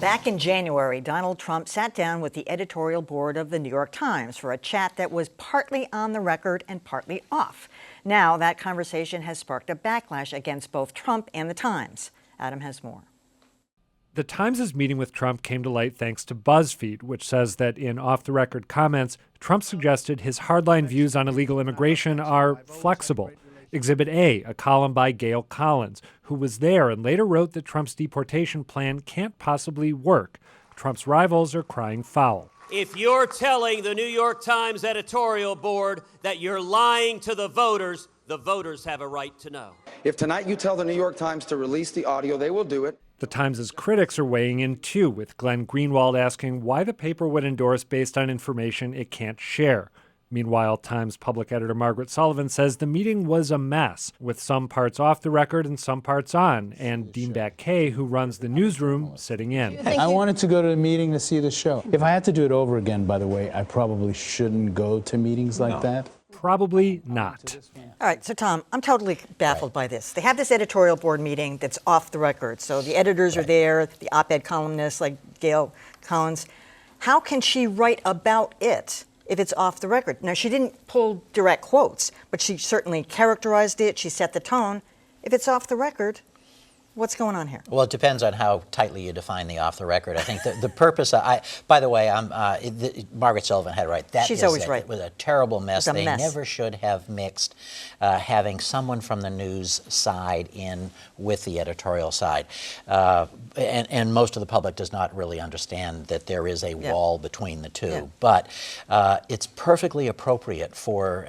Back in January, Donald Trump sat down with the editorial board of the New York Times for a chat that was partly on the record and partly off. Now, that conversation has sparked a backlash against both Trump and the Times. Adam has more. The Times' meeting with Trump came to light thanks to BuzzFeed, which says that in off-the-record comments, Trump suggested his hardline views on illegal immigration are flexible. Exhibit A, a column by Gail Collins, who was there and later wrote that Trump's deportation plan can't possibly work. Trump's rivals are crying foul. If you're telling the New York Times editorial board that you're lying to the voters have a right to know. If tonight you tell the New York Times to release the audio, they will do it. The Times' critics are weighing in too, with Glenn Greenwald asking why the paper would endorse based on information it can't share. Meanwhile, Times public editor Margaret Sullivan says the meeting was a mess, with some parts off the record and some parts on, and Dean Baquet, who runs the newsroom, sitting in. I wanted to go to the meeting to see the show. If I had to do it over again, by the way, I probably shouldn't go to meetings like that. Probably not. All right, so Tom, I'm totally baffled by this. They have this editorial board meeting that's off the record. So the editors are there, the op-ed columnists like Gail Collins. How can she write about it if it's off the record? Now, she didn't pull direct quotes, but she certainly characterized it. She set the tone. If it's off the record, what's going on here? Well, it depends on how tightly you define the off the record. I think the purpose, by the way, Margaret Sullivan had it right. She's always right. It was a terrible mess. They never should have mixed having someone from the news side in with the editorial side. And most of the public does not really understand that there is a wall between the two. Yeah. But it's perfectly appropriate for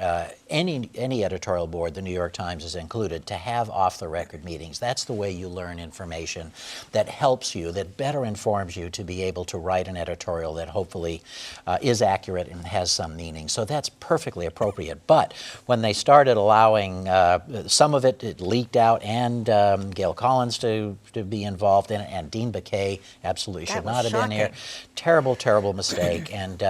any editorial board, the New York Times is included, to have off-the-record meetings. That's the way you learn information that helps you, that better informs you to be able to write an editorial that hopefully is accurate and has some meaning. So that's perfectly appropriate. But when they started allowing some of it leaked out, and Gail Collins to be involved in it, and Dean Baquet absolutely should not have been here. Terrible, terrible mistake. And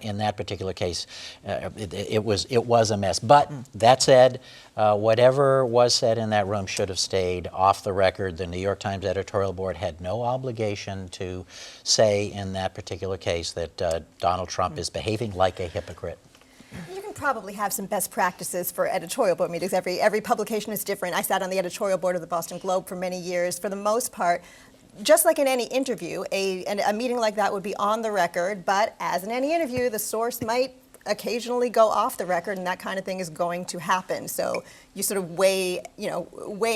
in that particular case, it was a mess. But that said, whatever was said in that room should have stayed off the record. The New York Times editorial board had no obligation to say in that particular case that Donald Trump is behaving like a hypocrite. You can probably have some best practices for editorial board meetings. Every publication is different. I sat on the editorial board of the Boston Globe for many years. For the most part, just like in any interview, a meeting like that would be on the record, but as in any interview, the source might occasionally go off the record, and that kind of thing is going to happen. So you sort of weigh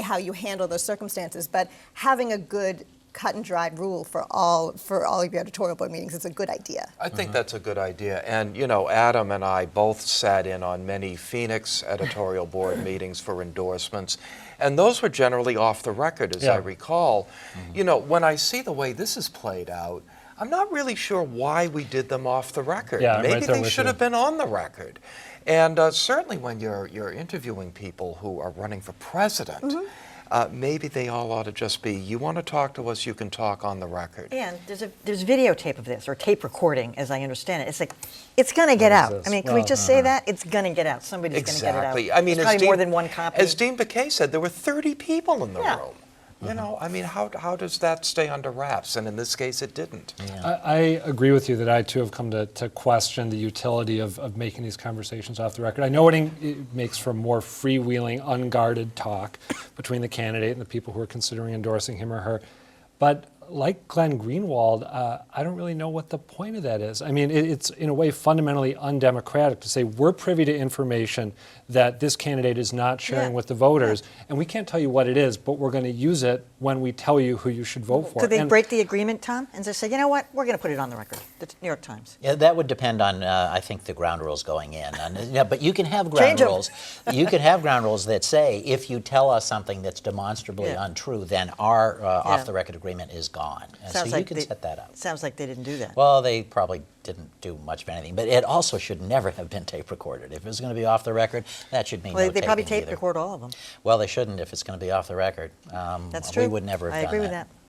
how you handle those circumstances. But having a good cut and dried rule for all of your editorial board meetings is a good idea. I think that's a good idea. And you know, Adam and I both sat in on many Phoenix editorial board meetings for endorsements, and those were generally off the record, as I recall. You know, when I see the way this is played out, I'm not really sure why we did them off the record. Maybe they should have been on the record. And certainly when you're interviewing people who are running for president, maybe they all ought to just be, you want to talk to us, you can talk on the record. And there's videotape of this, or tape recording, as I understand it. It's like, it's going to get out. I mean, can we just say that? It's going to get out. Somebody's going to get it out. I mean, there's probably more than one copy. As Dean Baquet said, there were 30 people in the room. You know, I mean, how does that stay under wraps? And in this case, it didn't. I agree with you that I, too, have come to question the utility of making these conversations off the record. I know it makes for more freewheeling, unguarded talk between the candidate and the people who are considering endorsing him or her. But like Glenn Greenwald, I don't really know what the point of that is. I mean, it's in a way fundamentally undemocratic to say we're privy to information that this candidate is not sharing with the voters, and we can't tell you what it is, but we're going to use it when we tell you who you should vote for. Could they break the agreement, Tom, and just say, you know what, we're going to put it on the record, the New York Times? Yeah, that would depend on, I think, the ground rules going in. But you can have ground rules. You can have ground rules that say if you tell us something that's demonstrably untrue, then our off-the-record agreement is gone. And so you can set that up. Sounds like they didn't do that. Well, they probably didn't do much of anything, but it also should never have been tape recorded. If it's going to be off the record, that should mean no taping. They probably tape either. record all of them. Well, they shouldn't if it's going to be off the record. That's true. We would never have done that. I agree with that.